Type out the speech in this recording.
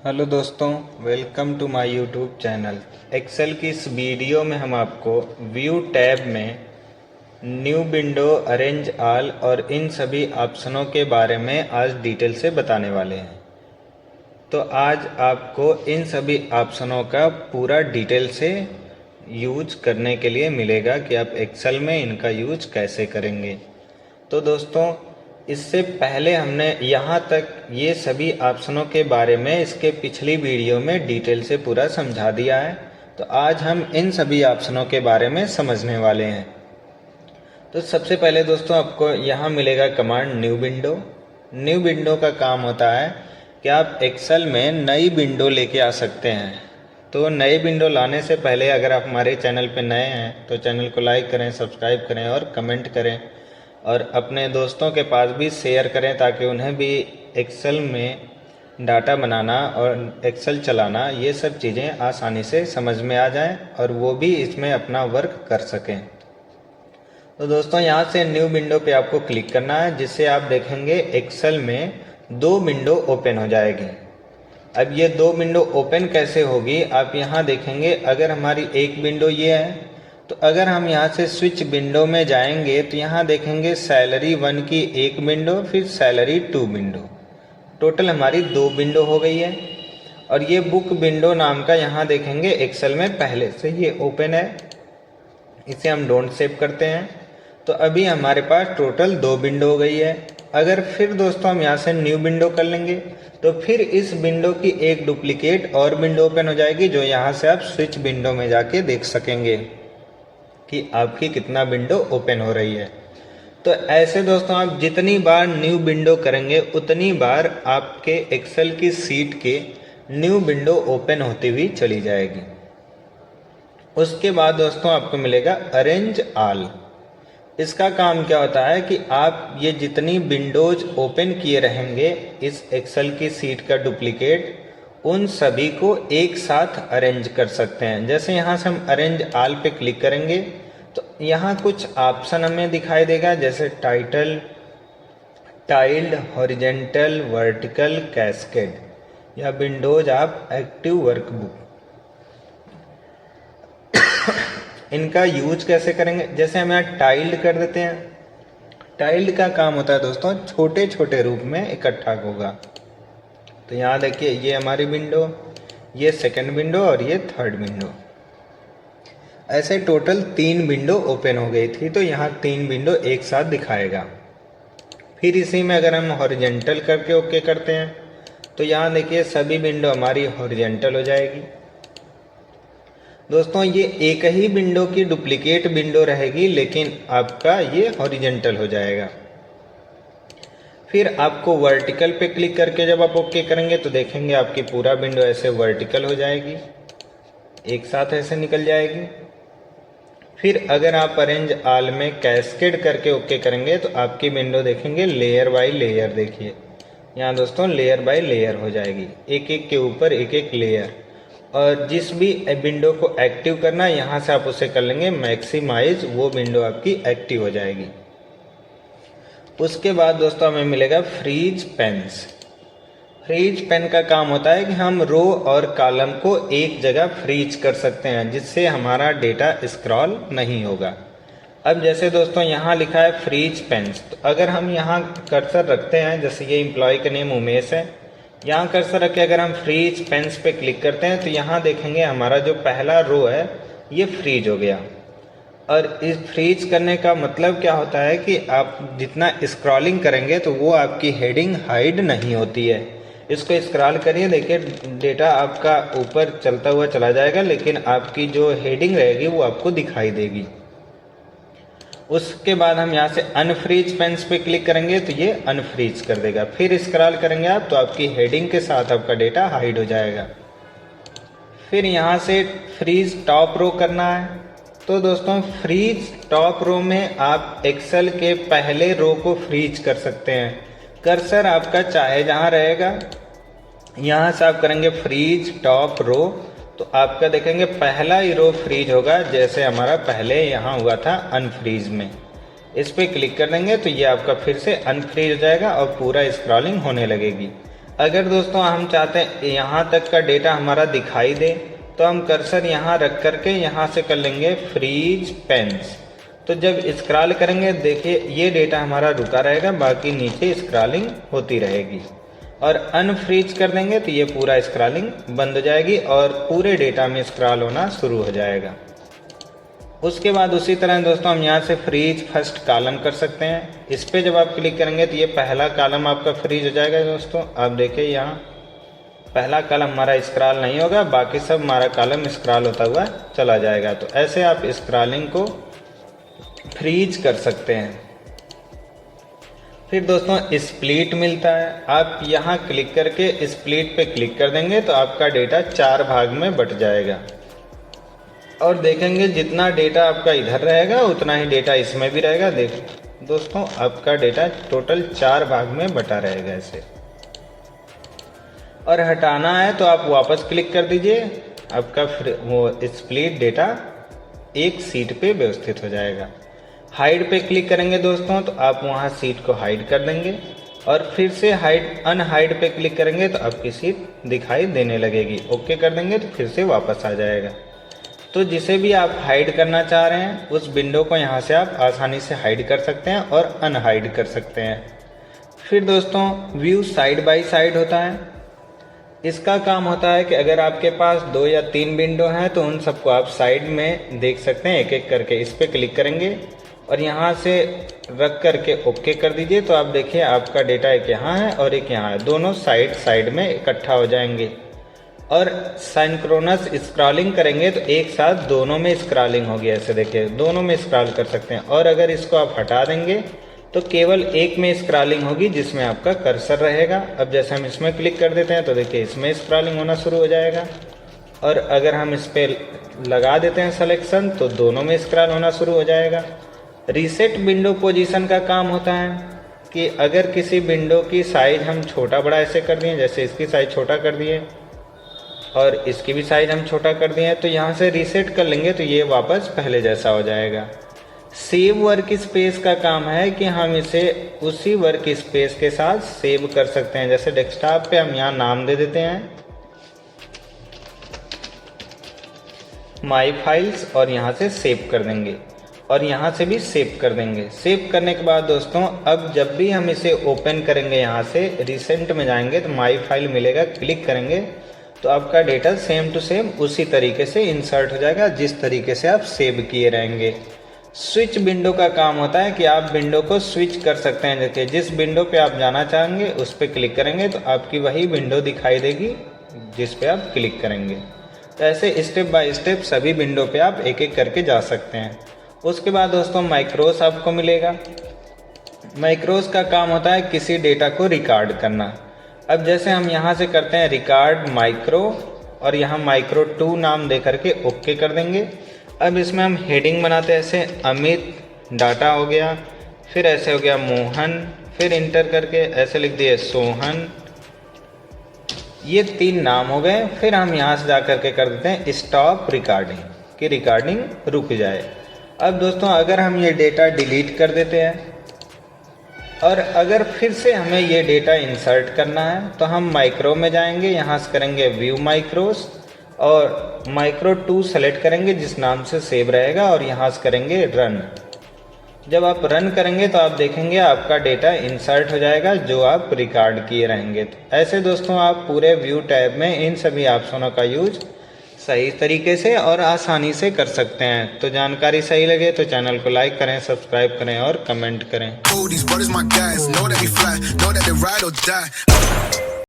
Hello दोस्तों, welcome to my YouTube channel. Excel की इस वीडियो में हम आपको व्यू टैब में न्यू विंडो, अरेंज ऑल और इन सभी ऑप्शनों के बारे में आज डिटेल से बताने वाले हैं। तो आज आपको इन सभी ऑप्शनों का पूरा डिटेल से यूज करने के लिए मिलेगा कि आप एक्सेल में इनका यूज कैसे करेंगे। तो दोस्तों, इससे पहले हमने यहाँ तक ये सभी ऑप्शनों के बारे में इसके पिछली वीडियो में डिटेल से पूरा समझा दिया है। तो आज हम इन सभी ऑप्शनों के बारे में समझने वाले हैं। तो सबसे पहले दोस्तों, आपको यहाँ मिलेगा command new window. New window का काम होता है कि आप एक्सेल में नई विंडो लेके आ सकते हैं। तो नई विंडो लाने से पहले अगर आप हमारे चैनल पर नए हैं तो चैनल को लाइक करें, सब्सक्राइब करें और कमेंट करें और अपने दोस्तों के पास भी शेयर करें ताकि उन्हें भी एक्सेल में डाटा बनाना और एक्सेल चलाना ये सब चीज़ें आसानी से समझ में आ जाएं और वो भी इसमें अपना वर्क कर सकें। तो दोस्तों, यहाँ से न्यू विंडो पे आपको क्लिक करना है, जिससे आप देखेंगे एक्सेल में दो विंडो ओपन हो जाएगी। अब ये दो विंडो ओपन कैसे होगी आप यहाँ देखेंगे। अगर हमारी एक विंडो ये है तो अगर हम यहाँ से स्विच विंडो में जाएंगे तो यहाँ देखेंगे सैलरी 1 की एक विंडो, फिर सैलरी 2 विंडो। टोटल हमारी दो विंडो हो गई है। और ये बुक विंडो नाम का यहाँ देखेंगे एक्सेल में पहले से ये ओपन है। इसे हम डोंट सेव करते हैं। तो अभी हमारे पास टोटल दो विंडो हो गई है। अगर फिर दोस्तों हम यहाँ से न्यू विंडो कर लेंगे तो फिर इस विंडो की एक डुप्लीकेट और विंडो ओपन हो जाएगी, जो यहाँ से आप स्विच विंडो में जाके देख सकेंगे कि आपकी कितना विंडो ओपन हो रही है। तो ऐसे दोस्तों, आप जितनी बार न्यू विंडो करेंगे उतनी बार आपके एक्सेल की सीट के न्यू विंडो ओपन होती हुई चली जाएगी। उसके बाद दोस्तों आपको मिलेगा अरेंज ऑल। इसका काम क्या होता है कि आप ये जितनी विंडोज ओपन किए रहेंगे इस एक्सेल की सीट का डुप्लीकेट, उन सभी को एक साथ अरेंज कर सकते हैं। जैसे यहाँ से हम अरेंज ऑल पे क्लिक करेंगे तो यहाँ कुछ ऑप्शन हमें दिखाई देगा, जैसे title, tiled, horizontal, vertical, cascade या विंडोज ऑफ एक्टिव वर्कबुक। इनका यूज कैसे करेंगे, जैसे हम यहाँ टाइल्ड कर देते हैं। टाइल्ड का काम होता है दोस्तों छोटे छोटे रूप में इकट्ठा होगा। तो यहाँ देखिए, ये हमारी विंडो, ये सेकंड विंडो और ये थर्ड विंडो। ऐसे टोटल 3 विंडो ओपन हो गई थी। तो यहाँ 3 विंडो एक साथ दिखाएगा। फिर इसी में अगर हम हॉरिजेंटल करके ओके करते हैं तो यहाँ देखिए सभी विंडो हमारी हॉरिजेंटल हो जाएगी। दोस्तों, ये एक ही विंडो की डुप्लीकेट विंडो रहेगी, लेकिन आपका ये हॉरिजेंटल हो जाएगा। फिर आपको वर्टिकल पे क्लिक करके जब आप ओके करेंगे तो देखेंगे आपकी पूरा विंडो ऐसे वर्टिकल हो जाएगी, एक साथ ऐसे निकल जाएगी। फिर अगर आप अरेंज ऑल में कैस्केड करके ओके करेंगे तो आपकी विंडो देखेंगे लेयर बाय लेयर। देखिए यहाँ दोस्तों लेयर बाय लेयर हो जाएगी, एक एक के ऊपर एक एक लेयर। और जिस भी विंडो को एक्टिव करना है यहाँ से आप उसे कर लेंगे मैक्सिमाइज, वो विंडो आपकी एक्टिव हो जाएगी। उसके बाद दोस्तों हमें मिलेगा फ्रीज पेन्स। फ्रीज पेन का काम होता है कि हम रो और कॉलम को एक जगह फ्रीज कर सकते हैं, जिससे हमारा डेटा स्क्रॉल नहीं होगा। अब जैसे दोस्तों यहाँ लिखा है फ्रीज पेन्स, तो अगर हम यहाँ कर्सर रखते हैं, जैसे ये एम्प्लॉय का नेम उमेश है, यहाँ कर्सर रख के अगर हम फ्रीज पेन्स पे क्लिक करते हैं तो यहाँ देखेंगे हमारा जो पहला रो है ये फ्रीज हो गया। और इस फ्रीज करने का मतलब क्या होता है कि आप जितना स्क्रॉलिंग करेंगे तो वो आपकी हेडिंग हाइड नहीं होती है। इसको स्क्रॉल करिए, देखिए डेटा आपका ऊपर चलता हुआ चला जाएगा, लेकिन आपकी जो हेडिंग रहेगी वो आपको दिखाई देगी। उसके बाद हम यहाँ से अनफ्रीज पेन्स पे क्लिक करेंगे तो ये अनफ्रीज कर देगा। फिर स्क्रॉल करेंगे आप तो आपकी हेडिंग के साथ आपका डेटा हाइड हो जाएगा। फिर यहाँ से फ्रीज टॉप रो करना है। तो दोस्तों, फ्रीज टॉप रो में आप एक्सेल के पहले रो को फ्रीज कर सकते हैं। कर्सर आपका चाहे जहाँ रहेगा, यहाँ से आप करेंगे फ्रीज टॉप रो तो आपका देखेंगे पहला ही रो फ्रीज होगा, जैसे हमारा पहले यहाँ हुआ था अनफ्रीज में। इस पर क्लिक कर देंगे तो ये आपका फिर से अनफ्रीज हो जाएगा और पूरा स्क्रॉलिंग होने लगेगी। अगर दोस्तों हम चाहते हैं यहाँ तक का डेटा हमारा दिखाई दे तो हम कर्सर यहाँ रख करके यहाँ से कर लेंगे फ्रीज पेंस। तो जब स्क्रॉल करेंगे देखिए ये डेटा हमारा रुका रहेगा, बाकी नीचे स्क्रॉलिंग होती रहेगी। और अनफ्रीज कर देंगे तो ये पूरा स्क्रॉलिंग बंद हो जाएगी और पूरे डेटा में स्क्रॉल होना शुरू हो जाएगा। उसके बाद उसी तरह दोस्तों हम यहाँ से फ्रीज फर्स्ट कॉलम कर सकते हैं। इस पर जब आप क्लिक करेंगे तो ये पहला कॉलम आपका फ्रीज हो जाएगा दोस्तों। आप देखिए यहाँ पहला कॉलम हमारा स्क्रॉल नहीं होगा, बाकी सब हमारा कॉलम स्क्रॉल होता हुआ चला जाएगा। तो ऐसे आप स्क्रॉलिंग को फ्रीज कर सकते हैं। फिर दोस्तों स्प्लिट मिलता है, आप यहाँ क्लिक करके स्प्लिट पे क्लिक कर देंगे तो आपका डेटा 4 भाग में बट जाएगा। और देखेंगे जितना डेटा आपका इधर रहेगा उतना ही डेटा इसमें भी रहेगा। देखो दोस्तों आपका डेटा टोटल 4 भाग में बटा रहेगा ऐसे। और हटाना है तो आप वापस क्लिक कर दीजिए, आपका वो स्प्लिट डेटा एक सीट पे व्यवस्थित हो जाएगा। हाइड पे क्लिक करेंगे दोस्तों तो आप वहाँ सीट को हाइड कर देंगे और फिर से हाइड अनहाइड पे क्लिक करेंगे तो आपकी सीट दिखाई देने लगेगी। ओके कर देंगे तो फिर से वापस आ जाएगा। तो जिसे भी आप हाइड करना चाह रहे हैं उस विंडो को यहाँ से आप आसानी से हाइड कर सकते हैं और अनहाइड कर सकते हैं। फिर दोस्तों व्यू साइड बाय साइड होता है। इसका काम होता है कि अगर आपके पास 2 या 3 विंडो हैं तो उन सबको आप साइड में देख सकते हैं एक एक करके। इस पर क्लिक करेंगे और यहाँ से रख करके ओके कर दीजिए तो आप देखिए आपका डेटा एक यहाँ है और एक यहाँ है, दोनों साइड साइड में इकट्ठा हो जाएंगे। और सिंक्रोनस स्क्रॉलिंग करेंगे तो एक साथ दोनों में स्क्रॉलिंग होगी। ऐसे देखिए दोनों में स्क्रॉल कर सकते हैं। और अगर इसको आप हटा देंगे तो केवल एक में स्क्रॉलिंग होगी जिसमें आपका कर्सर रहेगा। अब जैसे हम इसमें क्लिक कर देते हैं तो देखिए इसमें स्क्रॉलिंग होना शुरू हो जाएगा। और अगर हम इस पर लगा देते हैं सिलेक्शन तो दोनों में स्क्रॉल होना शुरू हो जाएगा। रीसेट विंडो पोजीशन का काम होता है कि अगर किसी विंडो की साइज हम छोटा बड़ा ऐसे कर दिए, जैसे इसकी साइज छोटा कर दिए और इसकी भी साइज हम छोटा कर दिए हैं, तो यहाँ से रीसेट कर लेंगे तो ये वापस पहले जैसा हो जाएगा। सेव वर्क स्पेस का काम है कि हम इसे उसी वर्क स्पेस के साथ सेव कर सकते हैं। जैसे डेस्कटॉप पे हम यहाँ नाम दे देते हैं माई फाइल्स और यहाँ से सेव कर देंगे और यहाँ से भी सेव कर देंगे। सेव करने के बाद दोस्तों अब जब भी हम इसे ओपन करेंगे यहाँ से रिसेंट में जाएंगे तो माई फाइल मिलेगा, क्लिक करेंगे तो आपका डेटा सेम टू सेम उसी तरीके से इंसर्ट हो जाएगा जिस तरीके से आप सेव किए रहेंगे। स्विच विंडो का काम होता है कि आप विंडो को स्विच कर सकते हैं। देखिए जिस विंडो पे आप जाना चाहेंगे उस पर क्लिक करेंगे तो आपकी वही विंडो दिखाई देगी जिस पे आप क्लिक करेंगे। तो ऐसे स्टेप बाय स्टेप सभी विंडो पे आप एक एक करके जा सकते हैं। उसके बाद दोस्तों माइक्रोस आपको मिलेगा। माइक्रोस का काम होता है किसी डेटा को रिकॉर्ड करना। अब जैसे हम यहाँ से करते हैं रिकॉर्ड माइक्रो और यहाँ माइक्रो 2 नाम दे करके ओके कर देंगे। अब इसमें हम हेडिंग बनाते हैं, ऐसे अमित डाटा हो गया, फिर ऐसे हो गया मोहन, फिर इंटर करके ऐसे लिख दिए सोहन। ये 3 नाम हो गए। फिर हम यहाँ से जा करके कर देते हैं स्टॉप रिकॉर्डिंग कि रिकॉर्डिंग रुक जाए। अब दोस्तों अगर हम ये डेटा डिलीट कर देते हैं और अगर फिर से हमें ये डेटा इंसर्ट करना है तो हम माइक्रो में जाएंगे, यहाँ से करेंगे व्यू माइक्रोस और माइक्रो 2 सेलेक्ट करेंगे जिस नाम से सेव रहेगा और यहाँ से करेंगे रन। जब आप रन करेंगे तो आप देखेंगे आपका डेटा इंसर्ट हो जाएगा जो आप रिकॉर्ड किए रहेंगे। तो ऐसे दोस्तों आप पूरे व्यू टैब में इन सभी ऑप्शनों का यूज सही तरीके से और आसानी से कर सकते हैं। तो जानकारी सही लगे तो चैनल को लाइक करें, सब्सक्राइब करें और कमेंट करें।